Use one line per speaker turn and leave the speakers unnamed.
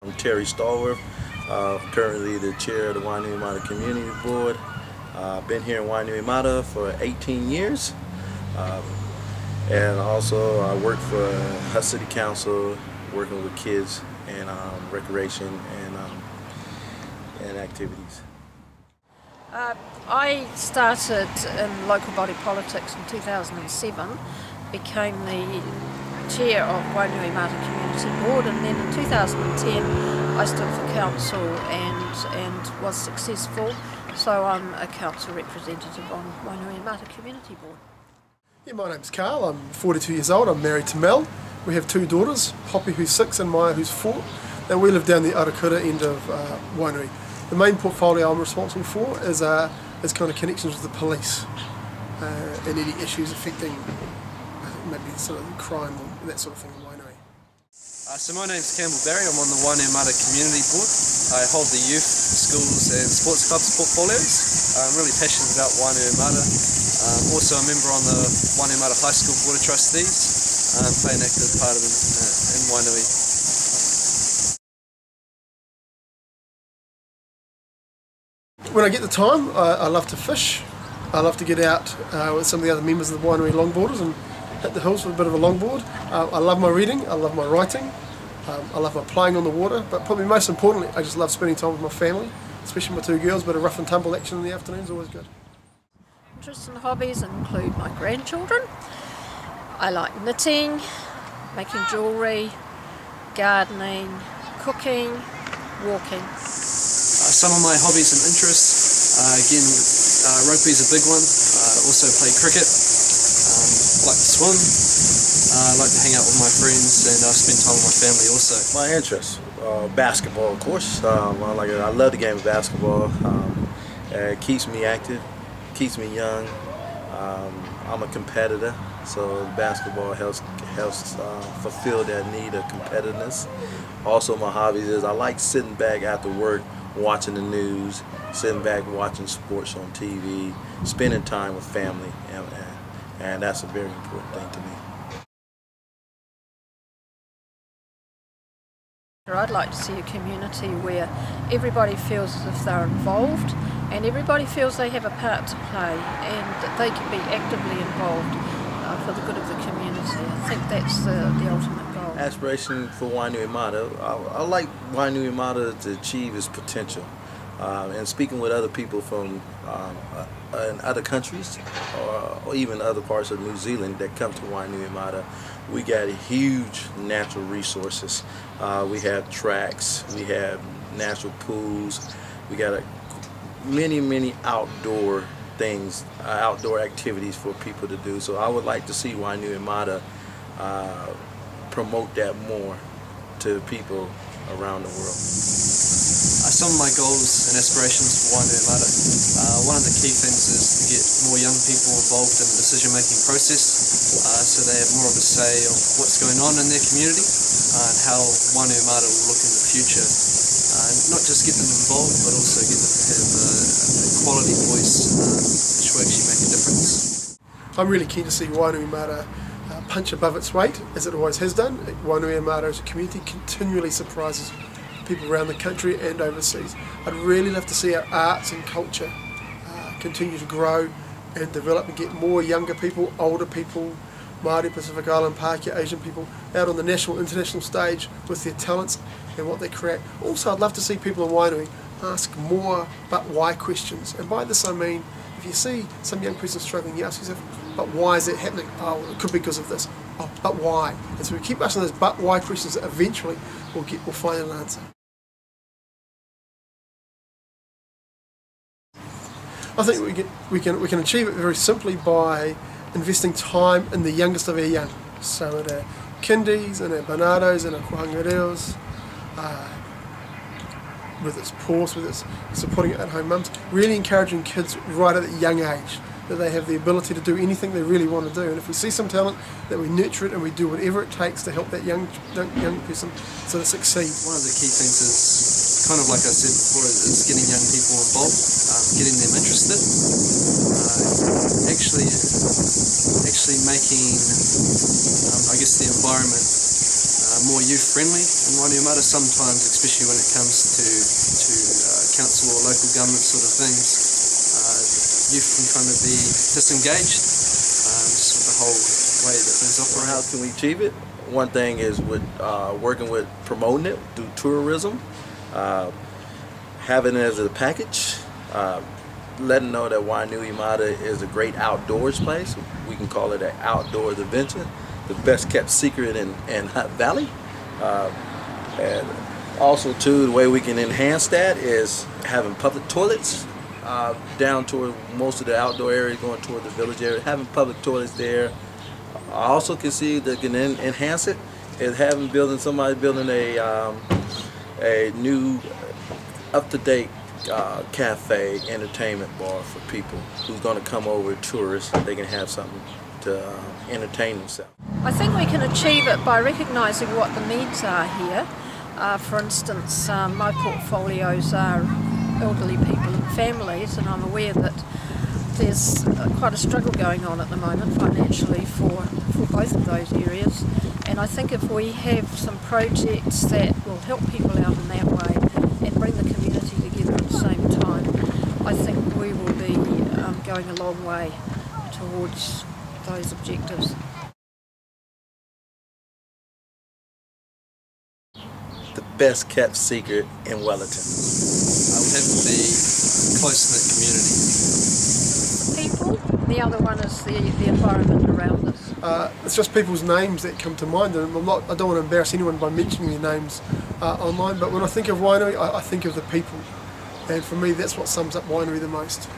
I'm Terry Stallworth, currently the chair of the Wainuiomata Community Board. I've been here in Wainuiomata for 18 years, and also I work for Hutt City Council, working with kids and recreation and activities.
I started in local body politics in 2007, became the chair of Wainuiomata Community Board, and then in 2010 I stood for council and was successful, so I'm a council representative on Wainuiomata Community Board.
Yeah, my name's Carl, I'm 42 years old, I'm married to Mel. We have two daughters, Poppy who's 6 and Maya who's 4, and we live down the Arakura end of Wainui. The main portfolio I'm responsible for is kind of connections with the police and any issues affecting maybe sort of crime and that sort of thing in Wainui.
So my name's Campbell Barry, I'm on the Wainuiomata Community Board. I hold the youth, schools and sports clubs portfolios. I'm really passionate about Wainuiomata. Also a member on the Wainuiomata High School Board of Trustees, play an active part in Wainui.
When I get the time, I love to fish. I love to get out with some of the other members of the Wainui longboarders and hit the hills with a bit of a longboard. I love my reading, I love my writing, I love my playing on the water, but probably most importantly I just love spending time with my family, especially my two girls. A bit of rough and tumble action in the afternoon is always good.
Interests and hobbies include my grandchildren. I like knitting, making jewellery, gardening, cooking, walking.
Some of my hobbies and interests, again, rugby is a big one. I also play cricket, like to swim, I like to hang out with my friends and spend time with my family also.
My interests, basketball of course. I love the game of basketball. It keeps me active, keeps me young. I'm a competitor, so basketball helps fulfill that need of competitiveness. Also my hobbies is I like sitting back after work, watching the news, sitting back watching sports on TV, spending time with family, and that's a very important thing to me.
I'd like to see a community where everybody feels as if they're involved and everybody feels they have a part to play and that they can be actively involved for the good of the community. I think that's the ultimate goal.
Aspiration for Wainuiomata, I like Wainuiomata to achieve its potential. And speaking with other people from in other countries or even other parts of New Zealand that come to Wainuiomata, we got huge natural resources. We have tracks, we have natural pools, we got many outdoor things, outdoor activities for people to do. So I would like to see Wainuiomata promote that more to people around the world.
Some of my goals and aspirations for Wainuiomata, one of the key things is to get more young people involved in the decision-making process so they have more of a say of what's going on in their community and how Wainuiomata will look in the future. Not just get them involved, but also get them to have a quality voice which will actually make a difference.
I'm really keen to see Wainuiomata punch above its weight, as it always has done. Wainuiomata as a community continually surprises people around the country and overseas. I'd really love to see our arts and culture continue to grow and develop and get more younger people, older people, Māori, Pacific Island, Pākehā, Asian people out on the national, international stage with their talents and what they create. Also, I'd love to see people in Wainui ask more but why questions. And by this I mean, if you see some young person struggling, you ask yourself, but why is it happening? Oh, it could be because of this. Oh, but why? And so we keep asking those but why questions that eventually we'll find an answer. I think we can achieve it very simply by investing time in the youngest of our young. So in our kindies, in our banados, in our kuhangareos, whether it's PORS, whether it's supporting at-home mums, really encouraging kids right at a young age that they have the ability to do anything they really want to do. And if we see some talent, that we nurture it and we do whatever it takes to help that young person so to succeed.
One of the key things is, kind of like I said before, is getting young people involved, getting them interested, actually making, I guess, the environment more youth-friendly in Wainuiomata sometimes, especially when it comes to council or local government sort of things. Youth can kind of be disengaged, just with the whole way that things operate.
How can we achieve it? One thing is with working with promoting it through tourism, having it as a package, letting know that Wainuiomata is a great outdoors place. We can call it an outdoors adventure, the best kept secret in Hutt Valley. And also too, the way we can enhance that is having public toilets down toward most of the outdoor areas, going toward the village area, having public toilets there. I also can see that can enhance it is having somebody building a new up-to-date cafe entertainment bar for people who's going to come over, tourists. They can have something to entertain themselves.
I think we can achieve it by recognising what the needs are here. For instance, my portfolios are elderly people and families, and I'm aware that there's quite a struggle going on at the moment financially for both of those areas, and I think if we have some projects that will help people out in that way and bring the community together at the same time, I think we will be going a long way towards those objectives.
The best kept secret in Wellington.
I would have to be close-knit community.
People, the other one is the environment around us.
It's just people's names that come to mind, and I don't want to embarrass anyone by mentioning their names online, but when I think of Wainui, I think of the people, and for me that's what sums up Wainui the most.